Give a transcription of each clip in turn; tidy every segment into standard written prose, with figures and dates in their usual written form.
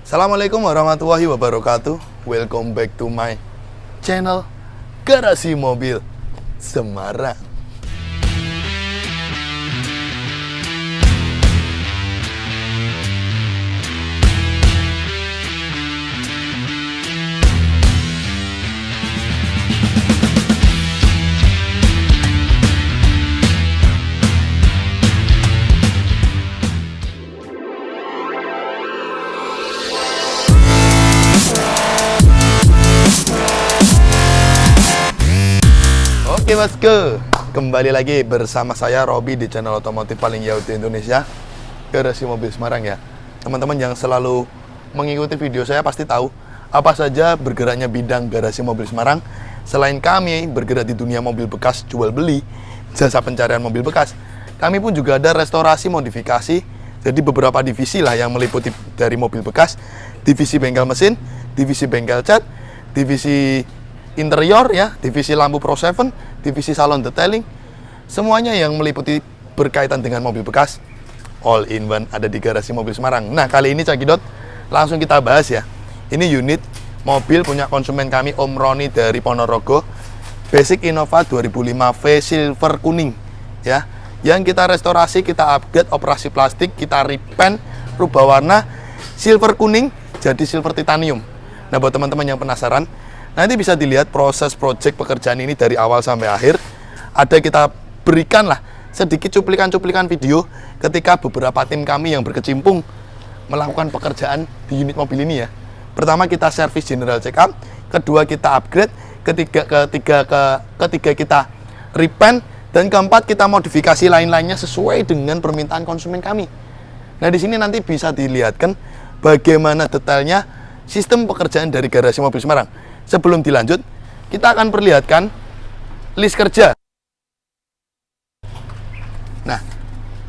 Assalamualaikum warahmatullahi wabarakatuh. Welcome back to my channel Garasi Mobil Semarang. Oke bosku, kembali lagi bersama saya Robi di channel otomotif paling jauh di Indonesia, Garasi Mobil Semarang ya. Teman-teman yang selalu mengikuti video saya pasti tahu apa saja bergeraknya bidang Garasi Mobil Semarang. Selain kami bergerak di dunia mobil bekas jual beli, jasa pencarian mobil bekas, kami pun juga ada restorasi modifikasi. Jadi beberapa divisi lah yang meliputi dari mobil bekas, divisi bengkel mesin, divisi bengkel cat, divisi interior ya, divisi lampu Pro 7, divisi salon detailing, semuanya yang meliputi berkaitan dengan mobil bekas, all in one ada di Garasi Mobil Semarang. Nah kali ini Cakidot langsung kita bahas ya. Ini unit mobil punya konsumen kami Om Roni dari Ponorogo, Basic Innova 2005 V Silver kuning ya, yang kita restorasi, kita upgrade operasi plastik, kita repaint, rubah warna silver kuning jadi silver titanium. Nah buat teman-teman yang penasaran, nanti bisa dilihat proses project pekerjaan ini dari awal sampai akhir. Ada kita berikan lah sedikit cuplikan-cuplikan video ketika beberapa tim kami yang berkecimpung melakukan pekerjaan di unit mobil ini ya. Pertama kita servis general check up, kedua kita upgrade, ketiga kita repaint, dan keempat kita modifikasi lain-lainnya sesuai dengan permintaan konsumen kami. Nah di sini nanti bisa dilihatkan bagaimana detailnya sistem pekerjaan dari Garasi Mobil Semarang. Sebelum dilanjut, kita akan perlihatkan list kerja. Nah,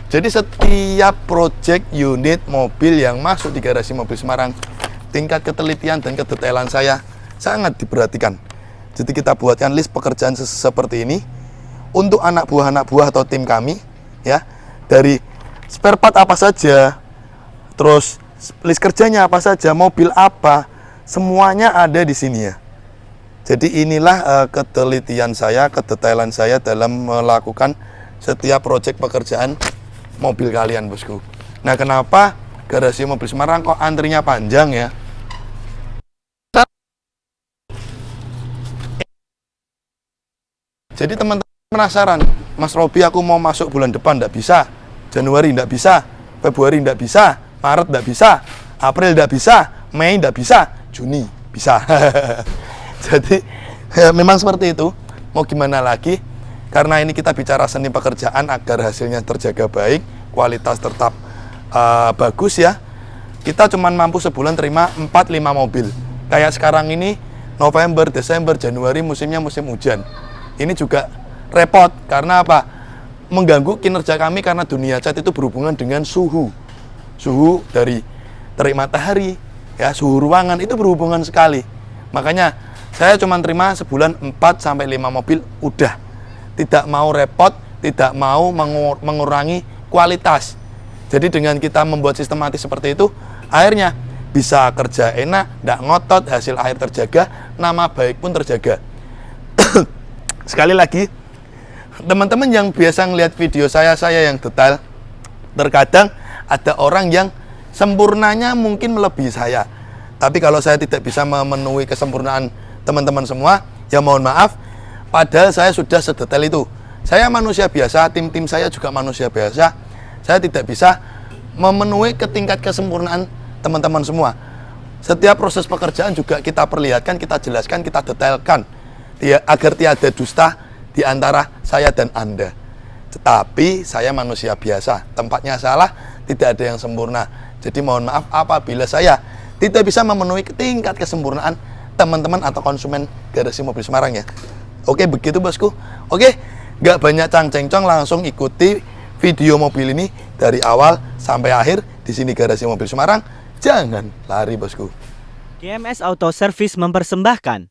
jadi setiap project unit mobil yang masuk di Garasi Mobil Semarang, tingkat ketelitian dan kedetailan saya sangat diperhatikan. Jadi kita buatkan list pekerjaan seperti ini untuk anak buah atau tim kami ya. Dari spare part apa saja, terus list kerjanya apa saja, mobil apa, semuanya ada di sini ya. Jadi inilah ketelitian saya, kedetailan saya dalam melakukan setiap proyek pekerjaan mobil kalian bosku. Nah kenapa Garasi Mobil Semarang kok antrinya panjang ya? Jadi teman-teman penasaran, Mas Robi aku mau masuk bulan depan, tidak bisa, Januari tidak bisa, Februari tidak bisa, Maret tidak bisa, April tidak bisa, Mei tidak bisa, Juni bisa. Jadi ya, memang seperti itu. Mau gimana lagi? Karena ini kita bicara seni pekerjaan agar hasilnya terjaga baik, kualitas tetap bagus ya. Kita cuma mampu sebulan terima 4-5 mobil. Kayak sekarang ini November, Desember, Januari musimnya musim hujan. Ini juga repot karena apa? Mengganggu kinerja kami karena dunia cat itu berhubungan dengan suhu. Suhu dari terik matahari, ya, suhu ruangan itu berhubungan sekali. Makanya saya cuma terima sebulan 4-5 mobil udah. Tidak mau repot, tidak mau mengurangi kualitas. Jadi dengan kita membuat sistematis seperti itu, akhirnya bisa kerja enak, tidak ngotot, hasil akhir terjaga, nama baik pun terjaga. Sekali lagi, teman-teman yang biasa ngelihat video saya yang detail, terkadang ada orang yang sempurnanya mungkin melebihi saya. Tapi kalau saya tidak bisa memenuhi kesempurnaan teman-teman semua, ya mohon maaf, padahal saya sudah sedetail itu. Saya manusia biasa, tim-tim saya juga manusia biasa. Saya tidak bisa memenuhi ke tingkat kesempurnaan teman-teman semua. Setiap proses pekerjaan juga kita perlihatkan, kita jelaskan, kita detailkan agar tiada dusta di antara saya dan Anda. Tetapi saya manusia biasa, tempatnya salah, tidak ada yang sempurna. Jadi mohon maaf apabila saya tidak bisa memenuhi tingkat kesempurnaan teman-teman atau konsumen Garasi Mobil Semarang ya. Oke begitu bosku. Oke, nggak banyak cang-cengcong, langsung ikuti video mobil ini dari awal sampai akhir di sini Garasi Mobil Semarang. Jangan lari bosku. GMS Auto Service mempersembahkan.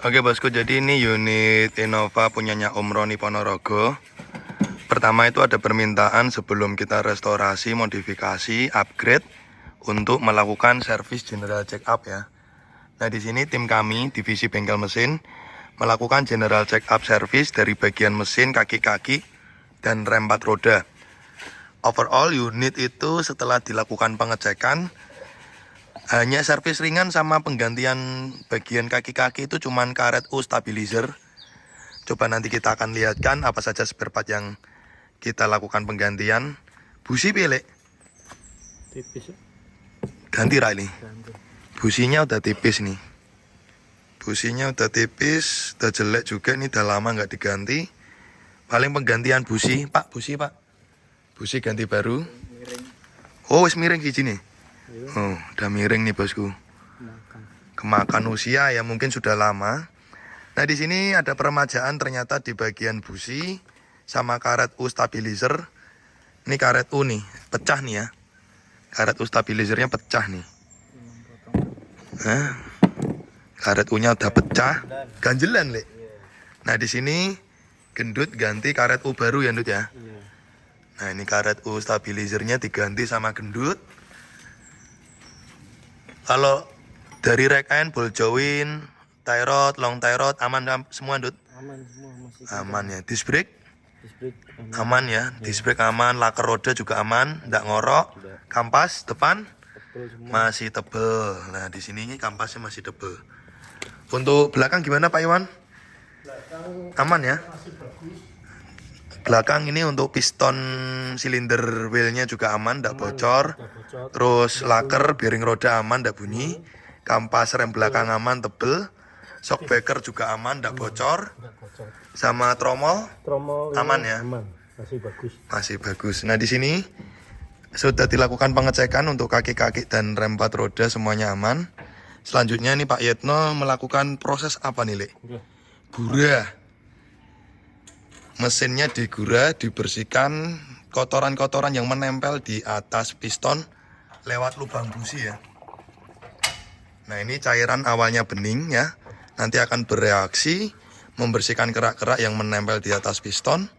Oke bosku, jadi ini unit Innova punyanya Om Roni Ponorogo. Pertama itu ada permintaan sebelum kita restorasi, modifikasi, upgrade untuk melakukan servis general check up ya. Nah di sini tim kami divisi bengkel mesin melakukan general check up service dari bagian mesin, kaki-kaki, dan rem 4 roda. Overall unit itu setelah dilakukan pengecekan hanya servis ringan sama penggantian bagian kaki-kaki itu cuman karet U stabilizer. Coba nanti kita akan lihatkan apa saja spare part yang kita lakukan penggantian. Busi pilih Tipis ya? ganti Riley. Ganti. Businya udah tipis nih. Businya udah tipis, udah jelek juga nih, udah lama nggak diganti. Paling penggantian busi, Pak, busi Pak. Busi ganti baru. Miring. Oh, wis miring hiji nih. Iya. Oh, udah miring nih bosku. Makan. Kemakan usia ya mungkin sudah lama. Nah di sini ada peremajaan ternyata di bagian busi sama karet U stabilizer. Ini karet U nih, pecah nih ya. Karet U stabilizernya pecah nih. Nah, karet U-nya udah pecah, ganjelan Le. Nah di sini gendut ganti karet U baru ya Ndut ya. Iya. Nah ini karet U stabilizernya diganti sama gendut. Kalau dari rack end, ball joint, tie rod, long tie rod aman semua Ndut? Aman semua masih. Aman ya. Disc brake Disc brake aman. aman ya. Disc brake aman, laker roda juga aman, nggak ngorok. Kampas depan Tebel semua. masih tebel. Nah di sini kampasnya masih tebel. Untuk belakang gimana Pak Iwan? Aman ya. Belakang ini untuk piston silinder wheelnya juga aman, nggak bocor. Udah bocor. Terus laker bearing roda aman, nggak bunyi. Kampas rem belakang aman, tebel. Shockbreaker juga aman, nggak bocor. Udah bocor. Sama tromol Tromol Aman ini ya? Aman. Masih bagus. masih bagus. Nah di sini sudah dilakukan pengecekan untuk kaki-kaki dan rem 4 roda semuanya aman. Selanjutnya nih Pak Yetno melakukan proses apa nih Le? Udah. Gurah. Mesinnya digurah, dibersihkan kotoran-kotoran yang menempel di atas piston lewat lubang busi ya. Nah ini cairan awalnya bening ya, nanti akan bereaksi membersihkan kerak-kerak yang menempel di atas piston,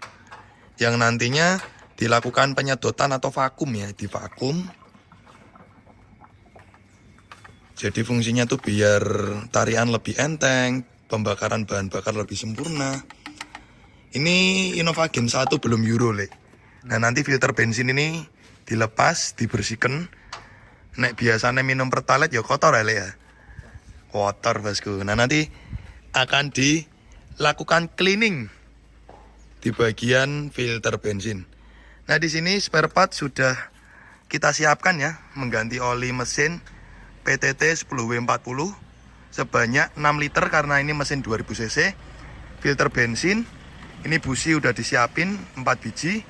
yang nantinya dilakukan penyedotan atau vakum ya, di vakum. Jadi fungsinya tuh biar tarian lebih enteng, pembakaran bahan bakar lebih sempurna. Ini Innova Gen 1 belum Euro Le. Nah nanti filter bensin ini dilepas, dibersihkan. Nek biasanya minum pertalite ya kotor ya Le ya. Kotor bosku. Nah nanti akan dilakukan cleaning di bagian filter bensin. Nah di sini spare part sudah kita siapkan ya, mengganti oli mesin PTT 10W40 sebanyak 6 liter karena ini mesin 2000 cc. Filter bensin, ini busi udah disiapin 4 biji.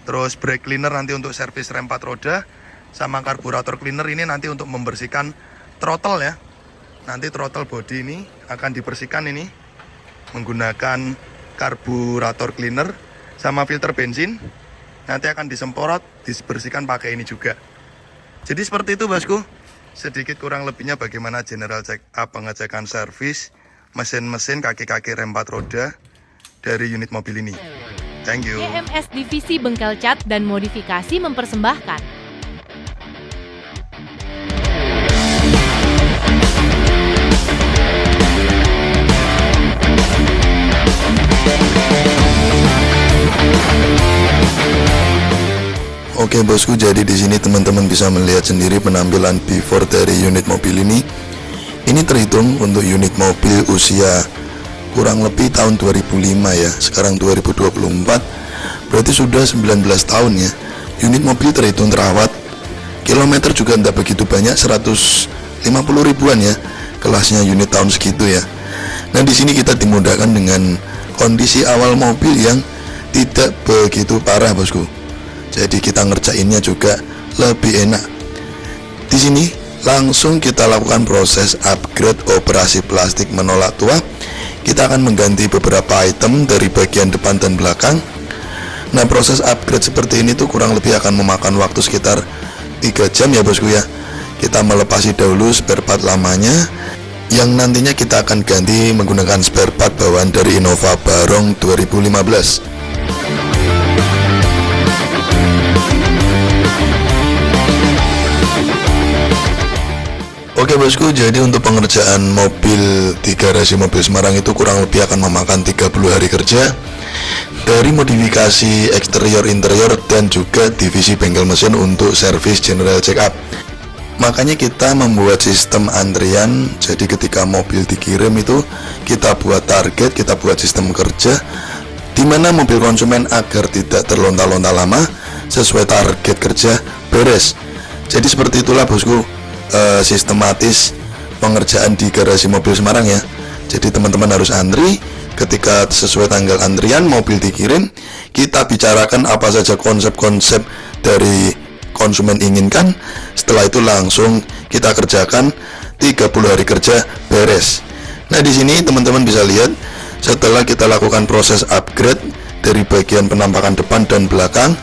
Terus brake cleaner nanti untuk servis rem 4 roda, sama karburator cleaner ini nanti untuk membersihkan throttle ya. Nanti throttle body ini akan dibersihkan ini menggunakan karburator cleaner, sama filter bensin nanti akan disemprot, dibersihkan pakai ini juga. Jadi seperti itu bosku, sedikit kurang lebihnya bagaimana general check up pengecekan servis mesin-mesin kaki-kaki rem 4 roda dari unit mobil ini. Thank you. GMS Divisi Bengkel Cat dan Modifikasi mempersembahkan. Oke bosku, jadi di sini teman-teman bisa melihat sendiri penampilan before dari unit mobil ini. Ini terhitung untuk unit mobil usia kurang lebih tahun 2005 ya. Sekarang 2024, berarti sudah 19 tahun ya. Unit mobil terhitung terawat. Kilometer juga tidak begitu banyak, 150 ribuan ya. Kelasnya unit tahun segitu ya. Nah di sini kita dimudahkan dengan kondisi awal mobil yang tidak begitu parah bosku. Jadi kita ngerjainnya juga lebih enak. Di sini langsung kita lakukan proses upgrade operasi plastik menolak tua. Kita akan mengganti beberapa item dari bagian depan dan belakang. Nah proses upgrade seperti ini tuh kurang lebih akan memakan waktu sekitar 3 jam ya bosku ya. Kita melepasi dahulu spare part lamanya, yang nantinya kita akan ganti menggunakan spare part bawaan dari Innova Barong 2015. Oke bosku, jadi untuk pengerjaan mobil di garasi mobil Semarang itu kurang lebih akan memakan 30 hari kerja, dari modifikasi eksterior interior dan juga divisi bengkel mesin untuk servis general check up. Makanya kita membuat sistem antrian, jadi ketika mobil dikirim itu kita buat target, kita buat sistem kerja di mana mobil konsumen agar tidak terlonta-lonta lama, sesuai target kerja beres. Jadi seperti itulah bosku sistematis pengerjaan di garasi mobil Semarang ya. Jadi teman-teman harus antri, ketika sesuai tanggal antrian mobil dikirim, kita bicarakan apa saja konsep-konsep dari konsumen inginkan. Setelah itu langsung kita kerjakan, 30 hari kerja beres. Nah di sini teman-teman bisa lihat setelah kita lakukan proses upgrade dari bagian penampakan depan dan belakang,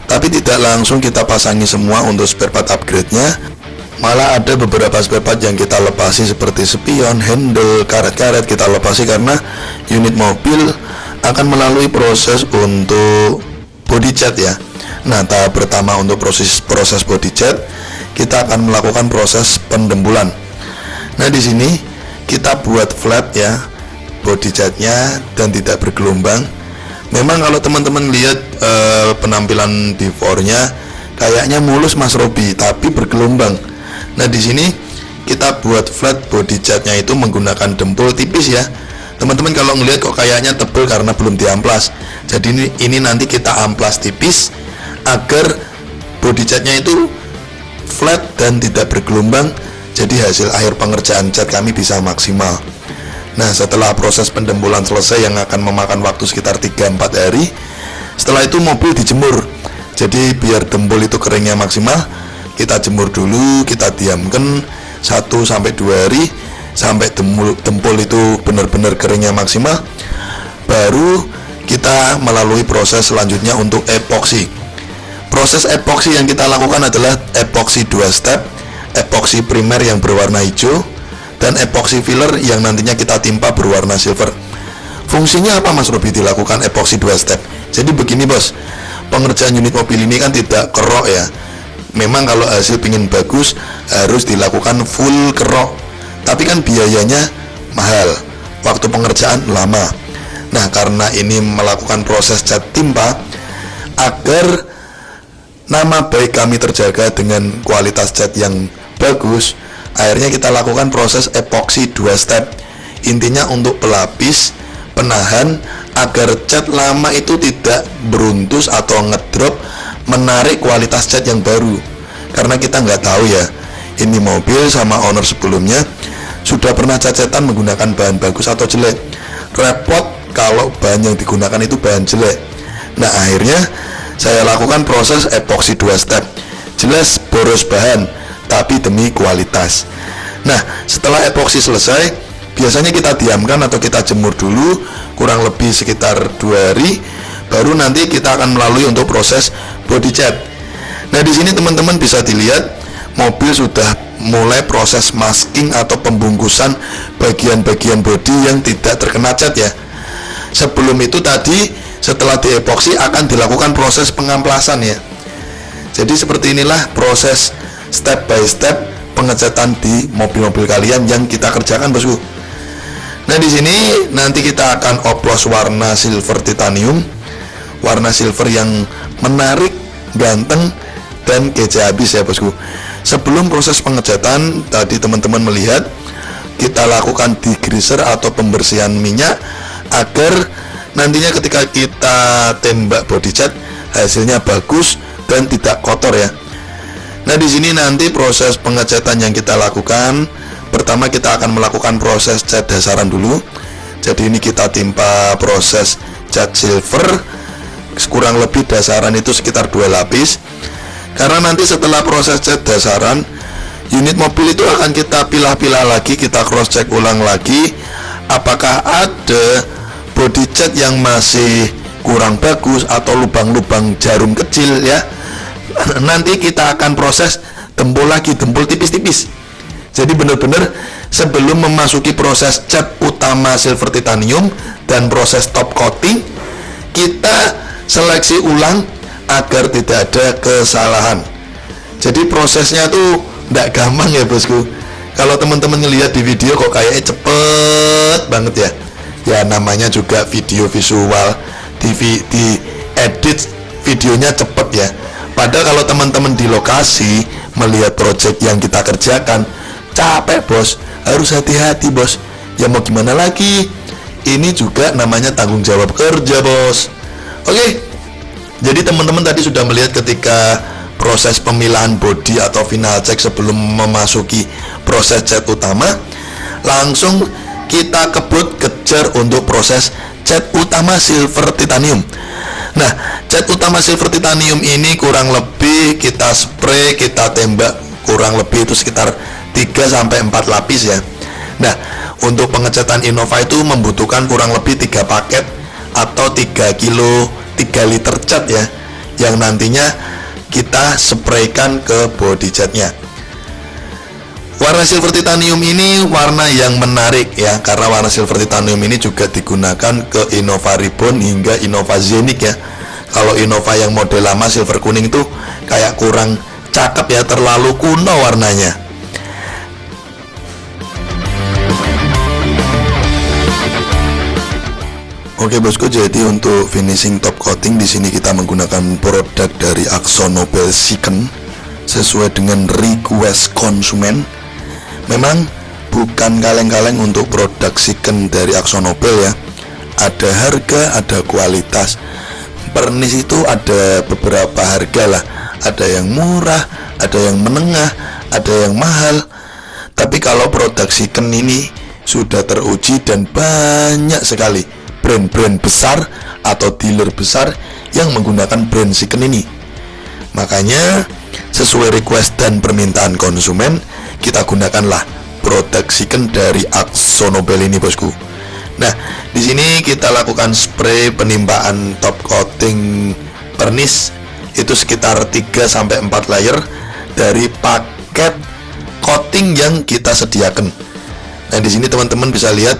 tapi tidak langsung kita pasangi semua untuk spare part upgrade-nya. Malah ada beberapa spare part yang kita lepasi seperti spion, handle, karet-karet kita lepasi karena unit mobil akan melalui proses untuk body cat ya. Nah, tahap pertama untuk proses body cat, kita akan melakukan proses pendembulan. Nah, di sini kita buat flat ya body catnya dan tidak bergelombang. Memang kalau teman-teman lihat penampilan before-nya kayaknya mulus Mas Robi, tapi bergelombang. Nah di sini kita buat flat body catnya itu menggunakan dempul tipis ya. Teman-teman kalau ngelihat kok kayaknya tebal karena belum diamplas. Jadi ini nanti kita amplas tipis agar body catnya itu flat dan tidak bergelombang. Jadi hasil akhir pengerjaan cat kami bisa maksimal. Nah setelah proses pendembulan selesai yang akan memakan waktu sekitar 3-4 hari, setelah itu mobil dijemur. Jadi biar dempul itu keringnya maksimal, kita jemur dulu, kita diamkan 1-2 hari sampai dempul itu benar-benar keringnya maksimal. Baru kita melalui proses selanjutnya untuk epoksi. Proses epoksi yang kita lakukan adalah epoksi 2 step, epoksi primer yang berwarna hijau dan epoksi filler yang nantinya kita timpa berwarna silver. Fungsinya apa Mas Robi dilakukan epoksi 2 step? Jadi begini bos, pengerjaan unit mobil ini kan tidak kerok ya. Memang kalau hasil pingin bagus harus dilakukan full kerok, tapi kan biayanya mahal, waktu pengerjaan lama. Nah karena ini melakukan proses cat timpa, agar nama baik kami terjaga dengan kualitas cat yang bagus, akhirnya kita lakukan proses epoksi 2 step. Intinya untuk pelapis, penahan agar cat lama itu tidak beruntus atau ngedrop, menarik kualitas cat yang baru. Karena kita nggak tahu ya, ini mobil sama owner sebelumnya sudah pernah cat-catan menggunakan bahan bagus atau jelek. Repot kalau bahan yang digunakan itu bahan jelek. Nah akhirnya saya lakukan proses epoksi 2 step. Jelas boros bahan, tapi demi kualitas. Nah setelah epoksi selesai, biasanya kita diamkan atau kita jemur dulu kurang lebih sekitar 2 hari. Baru nanti kita akan melalui untuk proses body cat. Nah di sini teman-teman bisa dilihat mobil sudah mulai proses masking atau pembungkusan bagian-bagian bodi yang tidak terkena cat ya. Sebelum itu tadi setelah diepoksi akan dilakukan proses pengamplasan ya. Jadi seperti inilah proses step by step pengecatan di mobil-mobil kalian yang kita kerjakan bosku. Nah di sini nanti kita akan oplos warna silver titanium, warna silver yang menarik, ganteng, dan kece habis ya bosku. Sebelum proses pengecatan tadi teman-teman melihat kita lakukan degreaser atau pembersihan minyak agar nantinya ketika kita tembak body cat hasilnya bagus dan tidak kotor ya. Nah di sini nanti proses pengecatan yang kita lakukan, pertama kita akan melakukan proses cat dasaran dulu. Jadi ini kita timpa proses cat silver, kurang lebih dasaran itu sekitar 2 lapis. Karena nanti setelah proses cat dasaran, unit mobil itu akan kita pilah-pilah lagi, kita cross check ulang lagi apakah ada body cat yang masih kurang bagus atau lubang-lubang jarum kecil ya. Nanti kita akan proses dempul lagi, dempul tipis-tipis. Jadi benar-benar sebelum memasuki proses cat utama silver titanium dan proses top coating, kita seleksi ulang agar tidak ada kesalahan. Jadi prosesnya tuh tidak gampang ya bosku, Kalau teman-teman ngelihat di video kok kayaknya cepet banget ya. Ya namanya juga video visual, di edit videonya cepet ya. Padahal kalau teman-teman di lokasi melihat project yang kita kerjakan, capek bos, harus hati-hati bos. Ya mau gimana lagi, ini juga namanya tanggung jawab kerja bos. Oke, jadi teman-teman tadi sudah melihat ketika proses pemilahan body atau final check sebelum memasuki proses cat utama. Langsung kita kebut kejar untuk proses cat utama silver titanium. Nah, cat utama silver titanium ini kurang lebih kita spray, kita tembak kurang lebih itu sekitar 3-4 lapis ya. Nah, untuk pengecatan Innova itu membutuhkan kurang lebih 3 paket atau 3 kilo 3 liter cat ya, yang nantinya kita spraykan ke body catnya. Warna silver titanium ini warna yang menarik ya, karena warna silver titanium ini juga digunakan ke Innova Reborn hingga Innova Zenic ya. Kalau Innova yang model lama silver kuning itu kayak kurang cakep ya, terlalu kuno warnanya. Oke bosku, jadi untuk finishing top coating di sini kita menggunakan produk dari AkzoNobel Syken sesuai dengan request konsumen. Memang bukan kaleng-kaleng untuk produk Syken dari AkzoNobel ya. Ada harga, ada kualitas. Pernis itu ada beberapa harga lah. Ada yang murah, ada yang menengah, ada yang mahal. Tapi kalau produk Syken ini sudah teruji dan banyak sekali brand-brand besar atau dealer besar yang menggunakan brand Syken ini. Makanya sesuai request dan permintaan konsumen, kita gunakanlah produk Syken dari AkzoNobel ini bosku. Nah, di sini kita lakukan spray penimpaan top coating pernis itu sekitar 3-4 layer dari paket coating yang kita sediakan. Nah, di sini teman-teman bisa lihat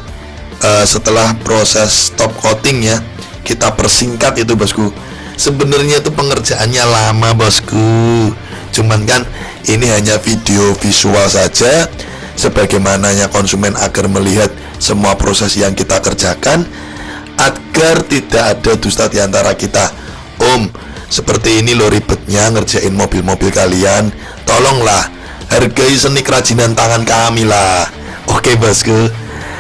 setelah proses top coating ya, kita persingkat itu bosku. Sebenarnya itu pengerjaannya lama bosku, cuman kan ini hanya video visual saja sebagaimananya konsumen agar melihat semua proses yang kita kerjakan, agar tidak ada dusta di antara kita. Om, seperti ini loh ribetnya ngerjain mobil-mobil kalian, tolonglah hargai seni kerajinan tangan kami lah. Oke bosku.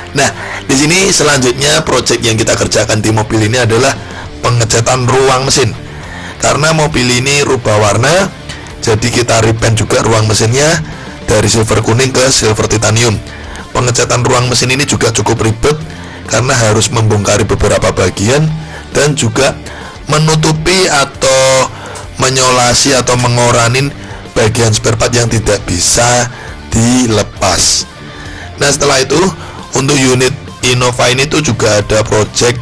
Nah, di sini selanjutnya project yang kita kerjakan di mobil ini adalah pengecatan ruang mesin. Karena mobil ini rubah warna, jadi kita repaint juga ruang mesinnya dari silver kuning ke silver titanium. Pengecatan ruang mesin ini juga cukup ribet karena harus membongkari beberapa bagian dan juga menutupi atau menyolasi atau mengoranin bagian spare part yang tidak bisa dilepas. Nah, setelah itu untuk unit Innova ini tuh juga ada project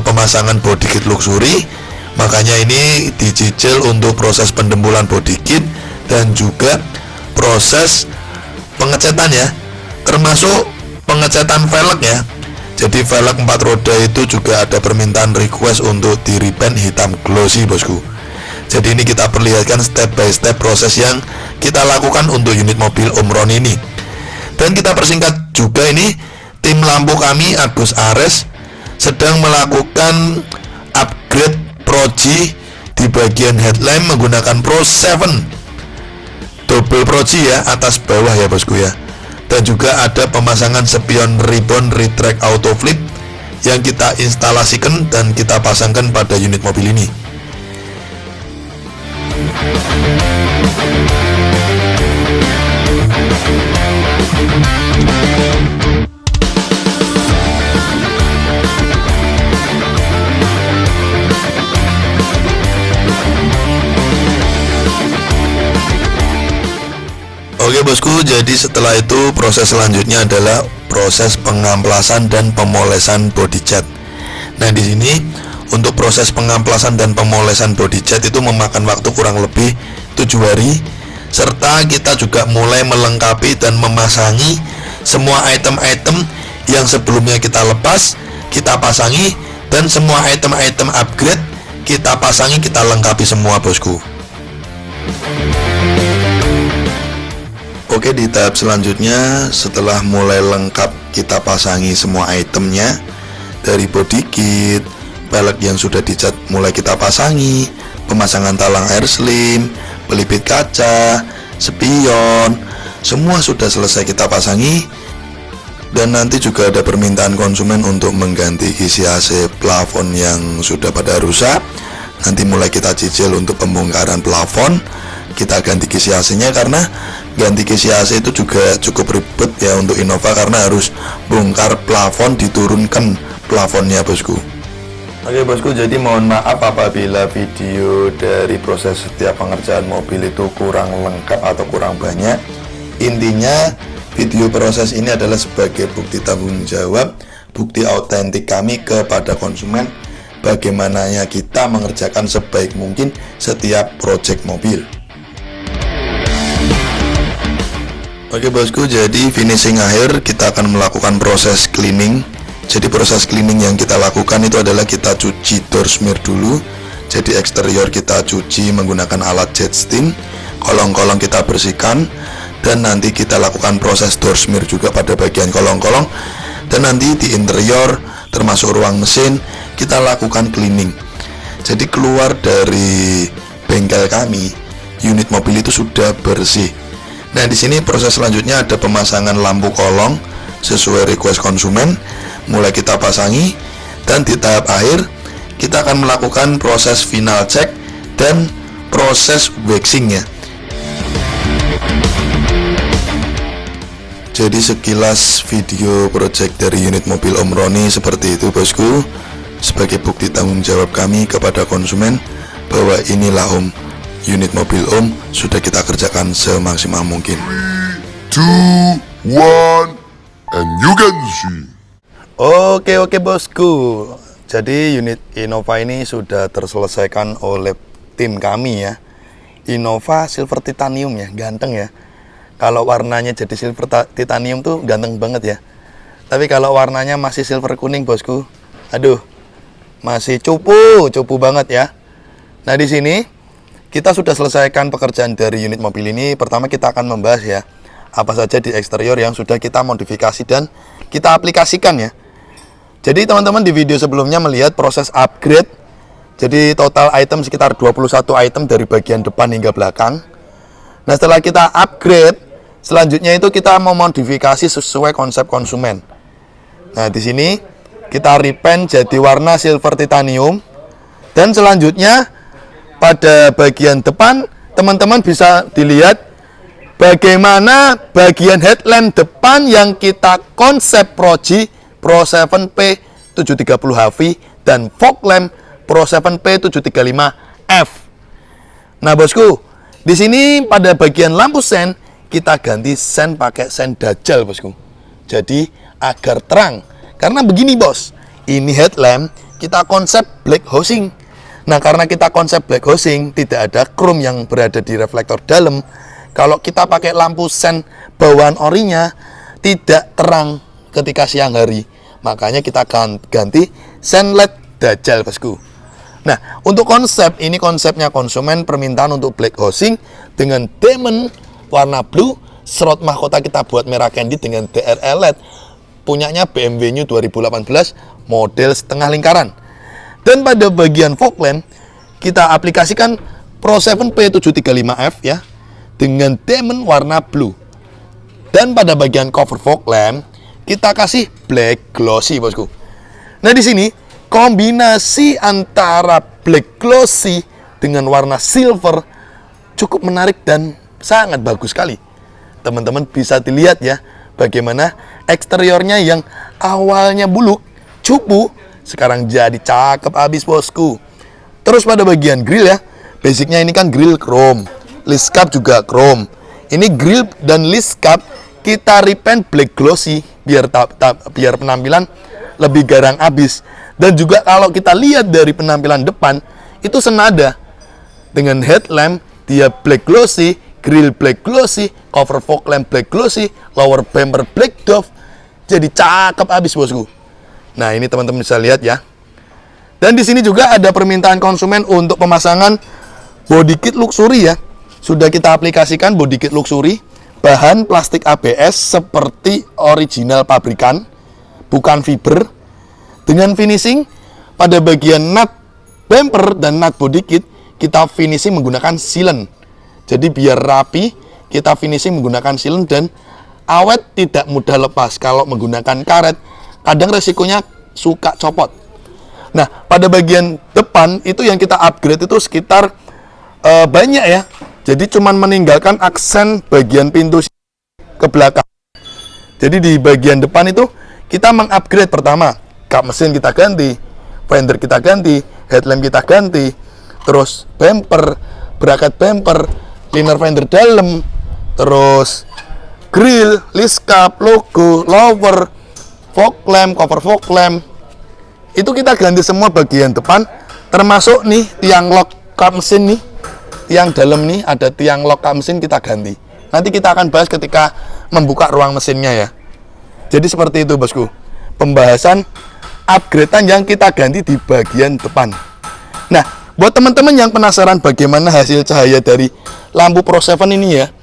pemasangan body kit luxury. Makanya ini dicicil untuk proses pendembulan body kit dan juga proses pengecatan ya, termasuk pengecatan velg ya. Jadi velg 4 roda itu juga ada permintaan request untuk di repaint hitam glossy bosku. Jadi ini kita perlihatkan step by step proses yang kita lakukan untuk unit mobil Om Ron ini. Dan kita persingkat juga ini, tim lampu kami Agus Ares sedang melakukan upgrade proji di bagian headlamp menggunakan Pro 7 double proji ya, atas bawah ya bosku ya. Dan juga ada pemasangan spion ribbon retract auto flip yang kita instalasikan dan kita pasangkan pada unit mobil ini. Oke bosku, jadi setelah itu proses selanjutnya adalah proses pengamplasan dan pemolesan body cat. Nah, di sini untuk proses pengamplasan dan pemolesan body cat itu memakan waktu kurang lebih 7 hari, serta kita juga mulai melengkapi dan memasangi semua item-item yang sebelumnya kita lepas, kita pasangi, dan semua item-item upgrade kita pasangi, kita lengkapi semua bosku. Oke, di tahap selanjutnya setelah mulai lengkap kita pasangi semua itemnya, dari body kit, pelek yang sudah dicat mulai kita pasangi, pemasangan talang air slim, pelipit kaca, spion, semua sudah selesai kita pasangi. Dan nanti juga ada permintaan konsumen untuk mengganti kisi AC plafon yang sudah pada rusak. Nanti mulai kita cicil untuk pembongkaran plafon. Kita ganti kisi AC-nya karena ganti kisi AC itu juga cukup ribet ya untuk Innova, karena harus bongkar plafon, diturunkan plafonnya bosku. Oke bosku, jadi mohon maaf apabila video dari proses setiap pengerjaan mobil itu kurang lengkap atau kurang banyak. Intinya video proses ini adalah sebagai bukti tanggung jawab, bukti autentik kami kepada konsumen, bagaimananya kita mengerjakan sebaik mungkin setiap project mobil. Oke bosku, jadi finishing akhir kita akan melakukan proses cleaning. Jadi proses cleaning yang kita lakukan itu adalah kita cuci door smear dulu. Jadi eksterior kita cuci menggunakan alat jet steam, kolong-kolong kita bersihkan, dan nanti kita lakukan proses door smear juga pada bagian kolong-kolong. Dan nanti di interior termasuk ruang mesin kita lakukan cleaning. Jadi keluar dari bengkel kami, unit mobil itu sudah bersih. Nah, di sini proses selanjutnya ada pemasangan lampu kolong sesuai request konsumen, mulai kita pasangi, dan di tahap akhir kita akan melakukan proses final check dan proses waxingnya. Jadi sekilas video project dari unit mobil Om Roni seperti itu bosku, sebagai bukti tanggung jawab kami kepada konsumen bahwa inilah Om, unit mobil Om sudah kita kerjakan semaksimal mungkin. 2, 1, and you can see. Oke bosku, jadi unit Innova ini sudah terselesaikan oleh tim kami ya. Innova silver titanium ya, ganteng ya. Kalau warnanya jadi silver titanium tuh ganteng banget ya. Tapi kalau warnanya masih silver kuning bosku, aduh, masih cupu banget ya. Nah di sini kita sudah selesaikan pekerjaan dari unit mobil ini. Pertama kita akan membahas ya, apa saja di eksterior yang sudah kita modifikasi dan kita aplikasikan ya. Jadi teman-teman di video sebelumnya melihat proses upgrade. Jadi total item sekitar 21 item dari bagian depan hingga belakang. Nah setelah kita upgrade, selanjutnya itu kita memodifikasi sesuai konsep konsumen. Nah di sini kita repaint jadi warna silver titanium. Dan selanjutnya pada bagian depan, teman-teman bisa dilihat bagaimana bagian headlamp depan yang kita konsep Proji Pro 7P 730 HV dan fog lamp Pro 7P 735F. Nah bosku, di sini pada bagian lampu sen kita ganti sen pakai sen Dajjal bosku. Jadi agar terang. Karena begini bos, ini headlamp kita konsep black housing. Nah karena kita konsep black housing, tidak ada chrome yang berada di reflektor dalam. Kalau kita pakai lampu sen bawaan orinya, tidak terang ketika siang hari. Makanya kita ganti sen LED Dajjal bosku. Nah untuk konsep ini, konsepnya konsumen permintaan untuk black housing dengan diamond warna blue. Slot mahkota kita buat merah candy dengan DRL LED punyanya BMW New 2018 model setengah lingkaran. Dan pada bagian fog lamp kita aplikasikan Pro 7P 735F ya dengan diamond warna blue. Dan pada bagian cover fog lamp kita kasih black glossy bosku. Nah di sini kombinasi antara black glossy dengan warna silver cukup menarik dan sangat bagus sekali. Teman-teman bisa dilihat ya bagaimana eksteriornya yang awalnya buluk, cupu, sekarang jadi cakep abis bosku. Terus pada bagian grill ya, basicnya ini kan grill chrome, list cap juga chrome. Ini grill dan list cap kita repaint black glossy biar penampilan lebih garang abis. Dan juga kalau kita lihat dari penampilan depan itu senada dengan headlamp dia black glossy, grill black glossy, cover fog lamp black glossy, lower bumper black dove. Jadi cakep abis bosku. Nah ini teman-teman bisa lihat ya. Dan di sini juga ada permintaan konsumen untuk pemasangan body kit luxury ya. Sudah kita aplikasikan body kit luxury bahan plastik ABS seperti original pabrikan, bukan fiber, dengan finishing pada bagian nut bumper dan nut body kit kita finishing menggunakan sealant. Jadi biar rapi, kita finishing menggunakan sealant dan awet, tidak mudah lepas. Kalau menggunakan karet, kadang resikonya suka copot. Nah, pada bagian depan itu yang kita upgrade itu sekitar banyak ya. Jadi cuman meninggalkan aksen bagian pintu ke belakang. Jadi di bagian depan itu kita mengupgrade pertama, kap mesin kita ganti, fender kita ganti, headlamp kita ganti, terus bumper, bracket bumper, liner fender dalam, terus grill, list cap, logo, lower, fog lamp, cover fog lamp. Itu kita ganti semua bagian depan, termasuk nih tiang lock kap mesin nih, tiang dalam nih ada tiang lock kap mesin kita ganti. Nanti kita akan bahas ketika membuka ruang mesinnya ya. Jadi seperti itu bosku, pembahasan upgradean yang kita ganti di bagian depan. Nah, buat teman-teman yang penasaran bagaimana hasil cahaya dari lampu Pro 7 ini ya,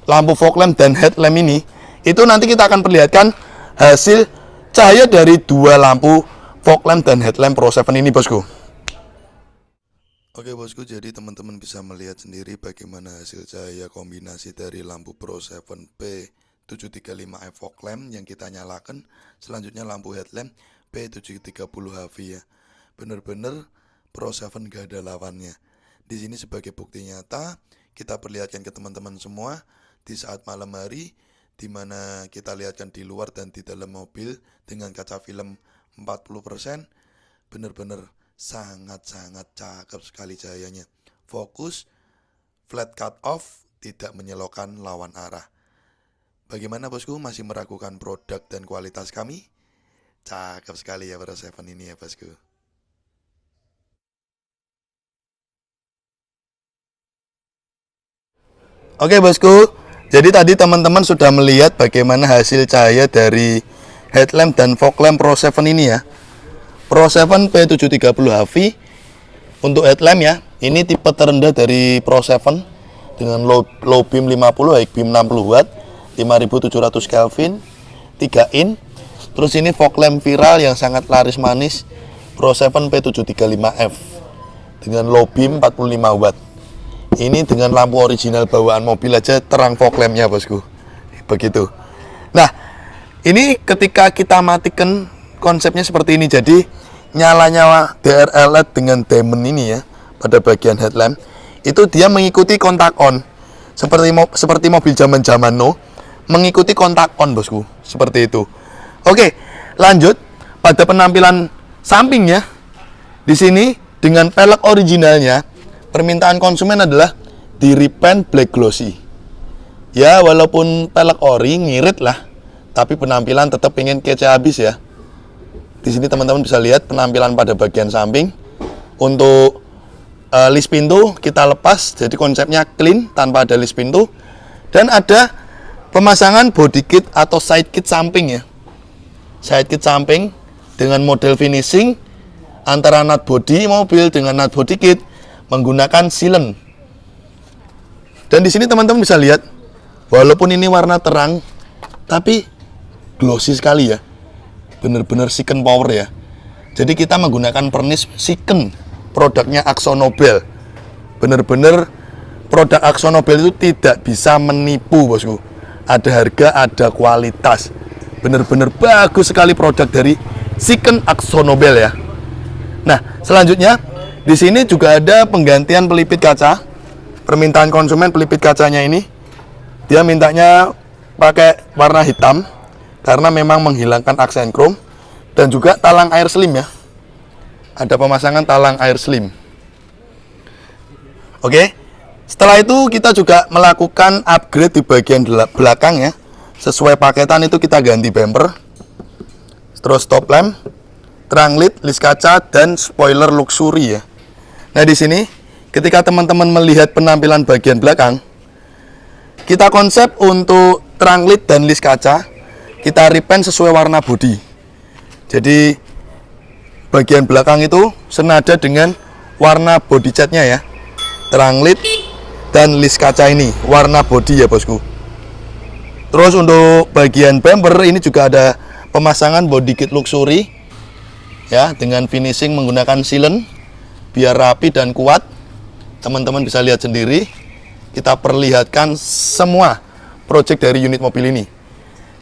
lampu fog lamp dan headlamp ini, itu nanti kita akan perlihatkan hasil cahaya dari dua lampu fog lamp dan headlamp Pro 7 ini bosku. Oke bosku, jadi teman-teman bisa melihat sendiri bagaimana hasil cahaya kombinasi dari lampu Pro 7 P735F fog lamp yang kita nyalakan. Selanjutnya lampu headlamp P730HV ya. Bener-bener Pro 7 gak ada lawannya. Di sini sebagai bukti nyata kita perlihatkan ke teman-teman semua di saat malam hari, di mana kita lihatkan di luar dan di dalam mobil dengan kaca film 40%, bener-bener sangat-sangat cakep sekali cahayanya. Fokus, flat cut off, tidak menyilaukan lawan arah. Bagaimana bosku, masih meragukan produk dan kualitas kami? Cakep sekali ya Pro 7 ini ya bosku. Oke bosku, jadi tadi teman-teman sudah melihat bagaimana hasil cahaya dari headlamp dan fog lamp Pro 7 ini ya. Pro 7 P730HV untuk headlamp ya, ini tipe terendah dari Pro 7 dengan low beam 50, high beam 60 watt, 5700 Kelvin, 3 in. Terus ini fog lamp viral yang sangat laris manis, Pro 7 P735F dengan low beam 45 watt. Ini dengan lampu original bawaan mobil aja terang fog lampnya bosku. Begitu. Nah, ini ketika kita matikan konsepnya seperti ini. Jadi nyala-nyala DRL LED dengan diamond ini ya pada bagian headlamp, itu dia mengikuti kontak on. Seperti mobil zaman-zaman no, mengikuti kontak on bosku. Seperti itu. Oke, lanjut pada penampilan sampingnya. Di sini dengan pelek originalnya, permintaan konsumen adalah di repaint black glossy. Ya, walaupun pelek ori ngirit lah, tapi penampilan tetap pengen kece habis ya. Di sini teman-teman bisa lihat penampilan pada bagian samping. Untuk list pintu kita lepas, jadi konsepnya clean tanpa ada list pintu. Dan ada pemasangan body kit atau side kit samping ya. Side kit samping dengan model finishing antara nut body mobil dengan nut body kit menggunakan sealant. Dan di sini teman-teman bisa lihat, walaupun ini warna terang, tapi glossy sekali ya. Bener-bener Siken power ya. Jadi kita menggunakan pernis Siken, produknya AkzoNobel. Bener-bener produk AkzoNobel itu tidak bisa menipu bosku. Ada harga, ada kualitas. Bener-bener bagus sekali produk dari Siken AkzoNobel ya. Nah, selanjutnya di sini juga ada penggantian pelipit kaca. Permintaan konsumen pelipit kacanya ini, dia mintanya pakai warna hitam karena memang menghilangkan aksen chrome, dan juga talang air slim ya. Ada pemasangan talang air slim. Oke. Setelah itu kita juga melakukan upgrade di bagian belakang ya. Sesuai paketan itu kita ganti bumper, terus stop lamp, terang led, list kaca, dan spoiler luxury ya. Nah di sini ketika teman-teman melihat penampilan bagian belakang, kita konsep untuk terang led dan list kaca kita repaint sesuai warna body. Jadi bagian belakang itu senada dengan warna body catnya ya. Terang led dan list kaca ini warna body ya bosku. Terus untuk bagian bumper ini juga ada pemasangan body kit luxury ya, dengan finishing menggunakan sealant biar rapi dan kuat. Teman-teman bisa lihat sendiri. Kita perlihatkan semua project dari unit mobil ini.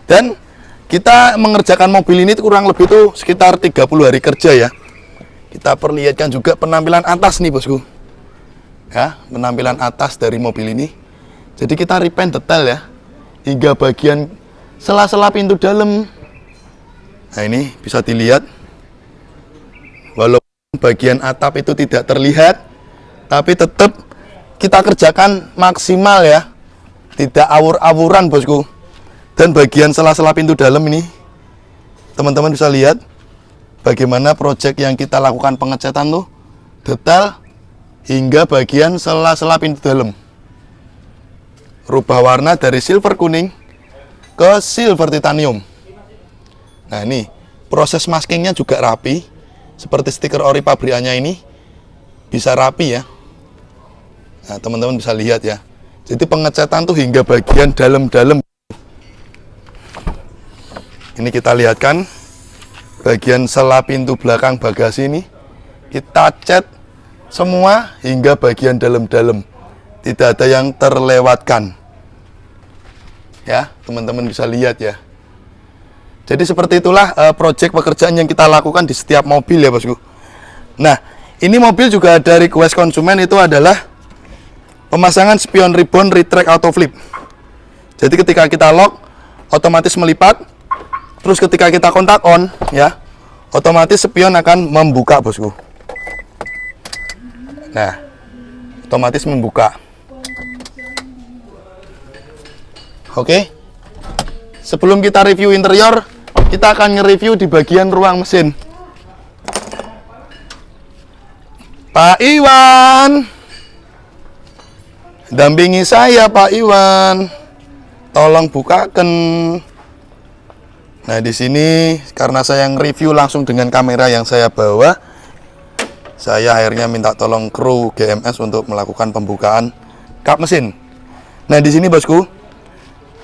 Dan kita mengerjakan mobil ini kurang lebih itu sekitar 30 hari kerja ya. Kita perlihatkan juga penampilan atas nih bosku. Ya, penampilan atas dari mobil ini. Jadi kita repaint detail ya, hingga bagian sela-sela pintu dalam. Nah ini bisa dilihat, walaupun bagian atap itu tidak terlihat, tapi tetap kita kerjakan maksimal ya, tidak awur-awuran bosku. Dan bagian sela-sela pintu dalam ini, teman-teman bisa lihat bagaimana project yang kita lakukan pengecatan tuh detail hingga bagian sela-sela pintu dalam. Rubah warna dari silver kuning ke silver titanium. Nah ini proses maskingnya juga rapi, seperti stiker ori pabrikannya ini bisa rapi ya. Nah teman-teman bisa lihat ya. Jadi pengecatan tuh hingga bagian dalam-dalam. Ini kita lihatkan bagian sela pintu belakang bagasi ini kita cat semua hingga bagian dalam-dalam. Tidak ada yang terlewatkan. Ya, teman-teman bisa lihat ya. Jadi seperti itulah project pekerjaan yang kita lakukan di setiap mobil ya bosku. Nah, ini mobil juga ada request konsumen itu adalah pemasangan spion ribbon retract auto flip. Jadi ketika kita lock otomatis melipat. Terus ketika kita kontak on ya, otomatis spion akan membuka bosku. Nah, otomatis membuka. Oke. Sebelum kita review interior, kita akan nge-review di bagian ruang mesin. Pak Iwan, dampingi saya Pak Iwan. Tolong bukakan. Nah, di sini karena saya nge-review langsung dengan kamera yang saya bawa, saya akhirnya minta tolong kru GMS untuk melakukan pembukaan kap mesin. Nah, di sini bosku,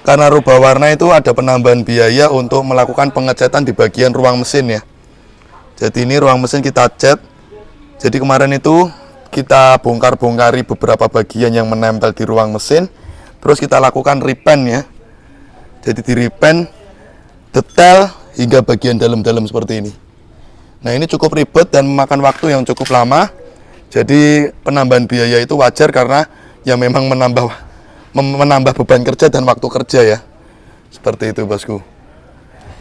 karena rubah warna itu ada penambahan biaya untuk melakukan pengecatan di bagian ruang mesin ya. Jadi ini ruang mesin kita cat. Jadi kemarin itu kita bongkar-bongkari beberapa bagian yang menempel di ruang mesin. Terus kita lakukan repaint ya. Jadi di repaint detail hingga bagian dalam-dalam seperti ini. Nah ini cukup ribet dan memakan waktu yang cukup lama. Jadi penambahan biaya itu wajar karena ya memang menambah beban kerja dan waktu kerja ya. Seperti itu bosku.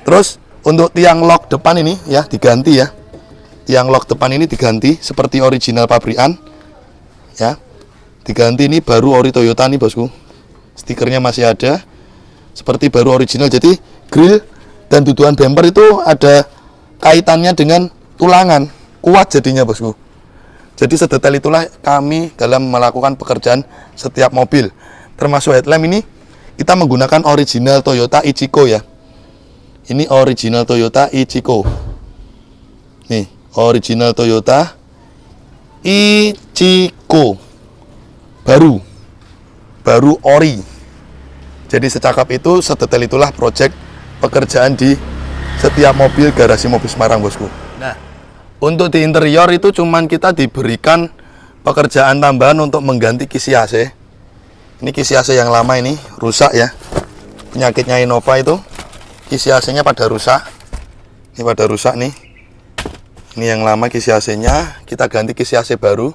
Terus untuk tiang lock depan ini ya diganti ya. Tiang lock depan ini diganti seperti original pabrikan ya. Diganti, ini baru ori Toyota nih bosku. Stikernya masih ada seperti baru original. Jadi grill dan dudukan bumper itu ada kaitannya dengan tulangan, kuat jadinya bosku. Jadi sedetail itulah kami dalam melakukan pekerjaan setiap mobil. Termasuk headlamp ini kita menggunakan original Toyota Ichiko ya. Ini original Toyota Ichiko. Nih, original Toyota Ichiko. Baru ori. Jadi secakap itu, sedetail itulah project pekerjaan di setiap mobil garasi mobil Semarang bosku. Nah, untuk di interior itu cuman kita diberikan pekerjaan tambahan untuk mengganti kisi AC. Ini kisi AC yang lama ini rusak ya. Penyakitnya Innova itu kisi AC-nya pada rusak. Ini pada rusak nih. Ini yang lama kisi AC-nya, kita ganti kisi AC baru.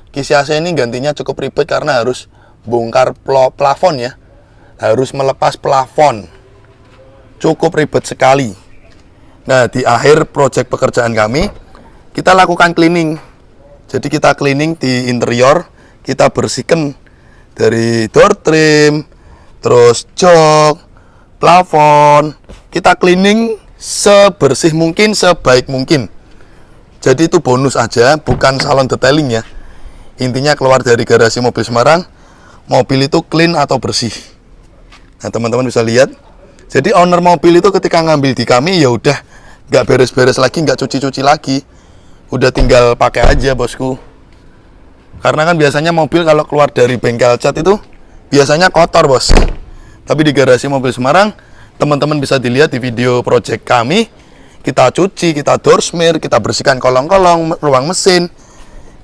Kisi AC ini gantinya cukup ribet karena harus bongkar plafon ya. Harus melepas plafon. Cukup ribet sekali. Nah, di akhir proyek pekerjaan kami, kita lakukan cleaning. Jadi kita cleaning di interior, kita bersihkan dari door trim, terus jok, plafon. Kita cleaning sebersih mungkin, sebaik mungkin. Jadi itu bonus aja, bukan salon detailing ya. Intinya keluar dari garasi mobil Semarang, mobil itu clean atau bersih. Nah, teman-teman bisa lihat. Jadi owner mobil itu ketika ngambil di kami ya udah nggak beres-beres lagi, nggak cuci-cuci lagi, udah tinggal pakai aja bosku. Karena kan biasanya mobil kalau keluar dari bengkel cat itu biasanya kotor bos, Tapi di Garasi Mobil Semarang, teman-teman bisa dilihat di video project kami. Kita cuci, kita door smear, kita bersihkan kolong-kolong, ruang mesin.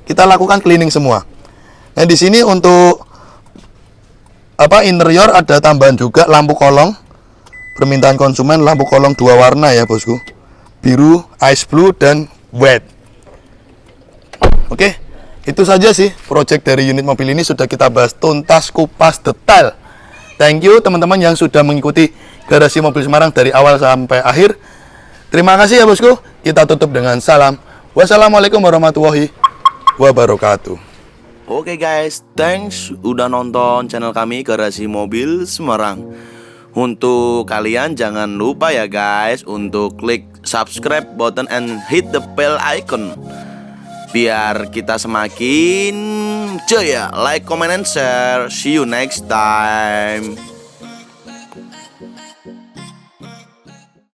Kita lakukan cleaning semua. Nah, di sini untuk interior ada tambahan juga lampu kolong. Permintaan konsumen lampu kolong 2 warna ya, bosku. Biru, ice blue, dan white. Oke, itu saja sih project dari unit mobil ini sudah kita bahas tuntas, kupas, detail. Thank you teman-teman yang sudah mengikuti Garasi Mobil Semarang dari awal sampai akhir. Terima kasih ya bosku. Kita tutup dengan salam. Wassalamualaikum warahmatullahi wabarakatuh. Oke guys, thanks udah nonton channel kami Garasi Mobil Semarang. Untuk kalian jangan lupa ya guys untuk klik subscribe button and hit the bell icon biar kita semakin jaya. Like, comment, and share. See you next time.